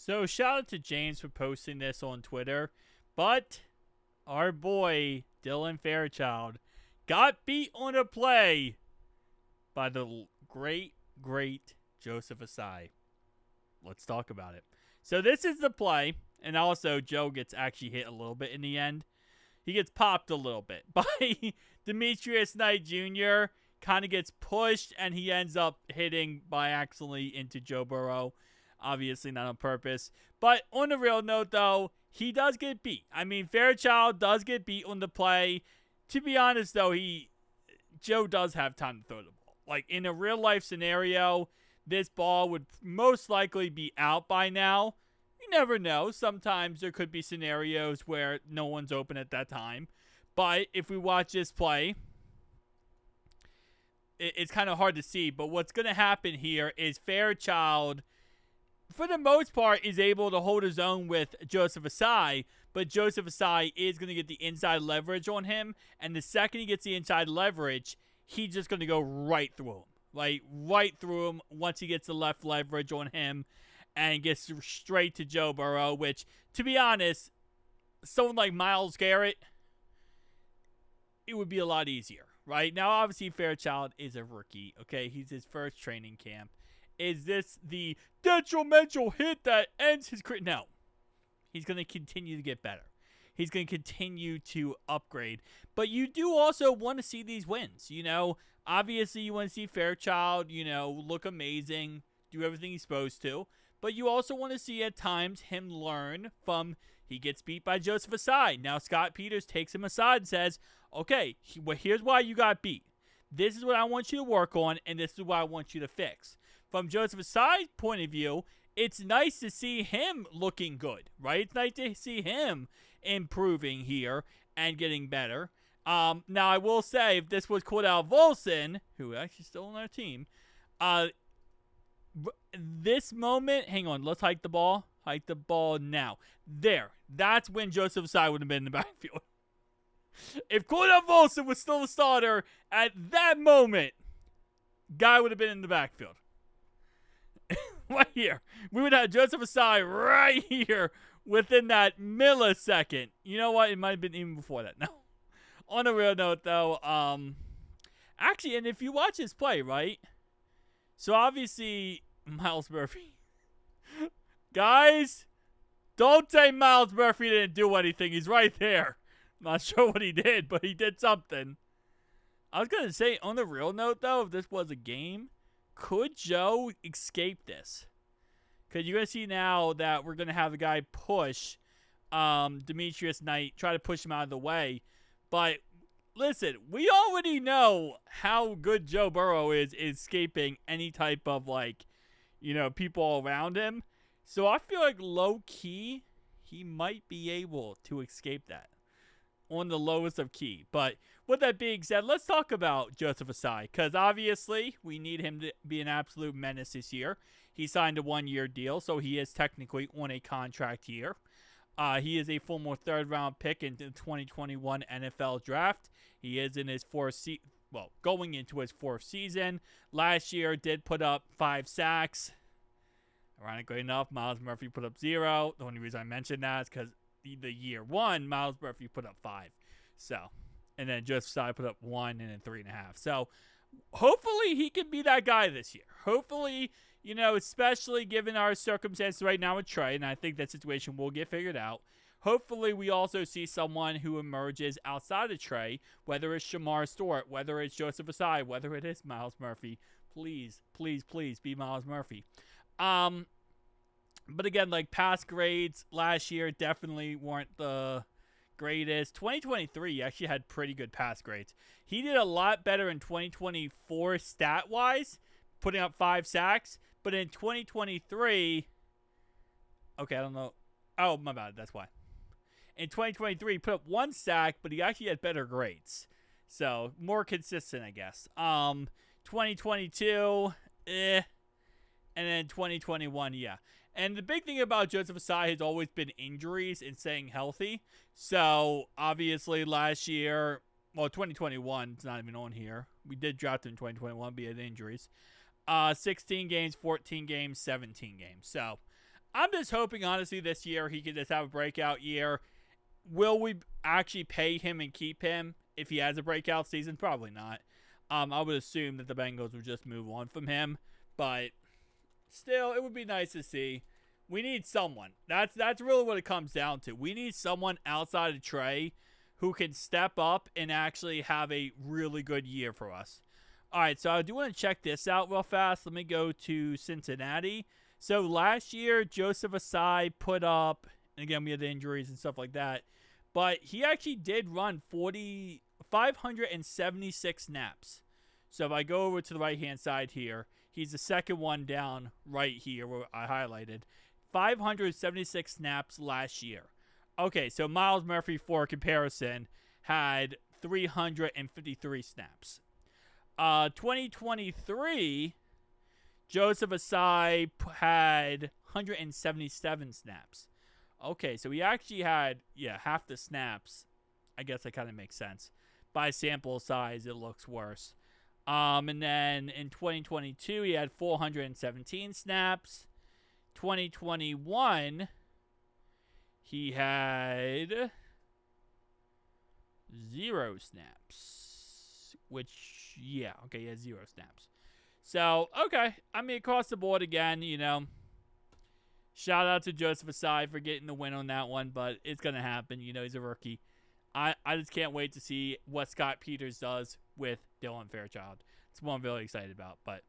So shout out to James for posting this on Twitter, but our boy Dylan Fairchild got beat on a play by the great Joseph Ossai. Let's talk about it. So this is the play, and also Joe gets actually hit a little bit in the end. He gets popped a little bit by Demetrius Knight Jr. Kind of gets pushed, and he ends up hitting by accidentally into Joe Burrow. Obviously not on purpose. But on a real note, though, he does get beat. I mean, Fairchild does get beat on the play. To be honest, though, Joe does have time to throw the ball. Like, in a real-life scenario, this ball would most likely be out by now. You never know. Sometimes there could be scenarios where no one's open at that time. But if we watch this play, it's kind of hard to see. But what's going to happen here is Fairchild, for the most part, is able to hold his own with Joseph Ossai, but Joseph Ossai is going to get the inside leverage on him, and the second he gets the inside leverage, he's just going to go right through him. Like, right through him once he gets the left leverage on him and gets straight to Joe Burrow, which, to be honest, someone like Myles Garrett, it would be a lot easier, right? Now, obviously, Fairchild is a rookie, okay? He's his first training camp. Is this the detrimental hit that ends his career? No. He's going to continue to get better. He's going to continue to upgrade. But you do also want to see these wins. You know, obviously you want to see Fairchild, look amazing, do everything he's supposed to. But you also want to see at times him learn from, he gets beat by Joseph Ossai. Now Scott Peters takes him aside and says, okay, here's why you got beat. This is what I want you to work on, and this is what I want you to fix. From Joseph Ossai's point of view, it's nice to see him looking good, right? It's nice to see him improving here and getting better. Now, I will say, if this was Cordell Volson, who actually still on our team, this moment, hang on, let's hike the ball. Hike the ball now. There. That's when Joseph Ossai would have been in the backfield. If Cordell Volson was still the starter at that moment, guy would have been in the backfield. Right here. We would have Joseph Ossai right here within that millisecond. You know what? It might have been even before that. No. On a real note, though, actually, and if you watch his play, right? So, obviously, Myles Murphy. Guys, don't say Myles Murphy didn't do anything. He's right there. Not sure what he did, but he did something. I was going to say, on the real note, though, if this was a game, could Joe escape this? Because you're going to see now that we're going to have a guy push Demetrius Knight, try to push him out of the way. But listen, we already know how good Joe Burrow is escaping any type of, people around him. So I feel like low-key, he might be able to escape that on the lowest of key. But with that being said, let's talk about Joseph Ossai, because obviously we need him to be an absolute menace this year. He signed a one-year deal, so he is technically on a contract year. He is a former third-round pick in the 2021 NFL Draft. He is in his going into his fourth season. Last year did put up 5 sacks. Ironically enough, Myles Murphy put up 0. The only reason I mentioned that is because the year 1, Myles Murphy put up 5. So, and then Joseph Ossai put up 1 and then 3.5. So, hopefully he can be that guy this year. Hopefully, especially given our circumstances right now with Trey, and I think that situation will get figured out. Hopefully, we also see someone who emerges outside of Trey, whether it's Shamar Stewart, whether it's Joseph Ossai, whether it is Myles Murphy. Please, please, please be Myles Murphy. But again, past grades last year definitely weren't the greatest. 2023 actually had pretty good pass grades. He did a lot better in 2024 stat-wise, putting up 5 sacks. But in 2023, okay, I don't know. Oh, my bad. That's why. In 2023, he put up 1 sack, but he actually had better grades. So, more consistent, I guess. 2022, and then 2021, yeah. And the big thing about Joseph Ossai has always been injuries and staying healthy. So, obviously, last year, 2021, it's not even on here. We did draft him in 2021, but he had injuries. 16 games, 14 games, 17 games. So, I'm just hoping, honestly, this year he can just have a breakout year. Will we actually pay him and keep him if he has a breakout season? Probably not. I would assume that the Bengals would just move on from him, but still, it would be nice to see. We need someone. That's really what it comes down to. We need someone outside of Trey who can step up and actually have a really good year for us. All right, so I do want to check this out real fast. Let me go to Cincinnati. So last year, Joseph Ossai put up, and again, we had the injuries and stuff like that, but he actually did run 576 snaps. So if I go over to the right-hand side here, he's the second one down right here where I highlighted. 576 snaps last year. Okay, so Myles Murphy, for comparison, had 353 snaps. 2023, Joseph Ossai had 177 snaps. Okay, so he actually had, half the snaps. I guess that kind of makes sense. By sample size, it looks worse. And then in 2022, he had 417 snaps. 2021, he had 0 snaps. Which, he had 0 snaps. So, okay. I mean, across the board again, shout out to Joseph Ossai for getting the win on that one, but it's going to happen. He's a rookie. I just can't wait to see what Scott Peters does with Dylan Fairchild. It's what I'm really excited about. But